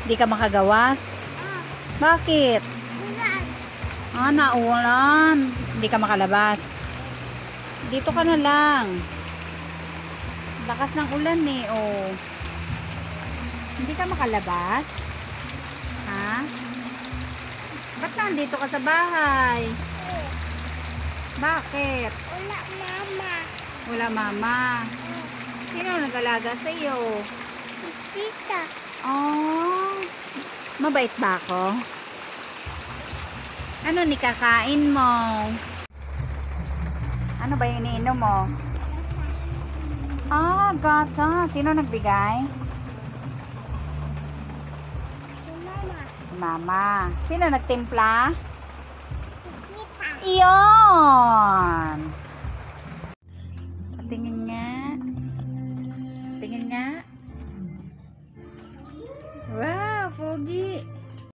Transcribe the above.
Di ka makagawas? Bakit? Naulan. Hindi ka makalabas. Dito ka na lang. Lakas ng ulan eh, oh. Hindi ka makalabas? Ha? Ba't nandito ka sa bahay? Bakit? Wala mama. Wala mama. Sino nag-alaga sa iyo? Tita. Oh. Mabait ba ako? Ano ni kakain mo? Ano ba yung iniinom mo? Gata. Sino nagbigay? Mama. Mama. Sino nagtimpla? Tita. Iyon. Tingin nga. Tingin nga.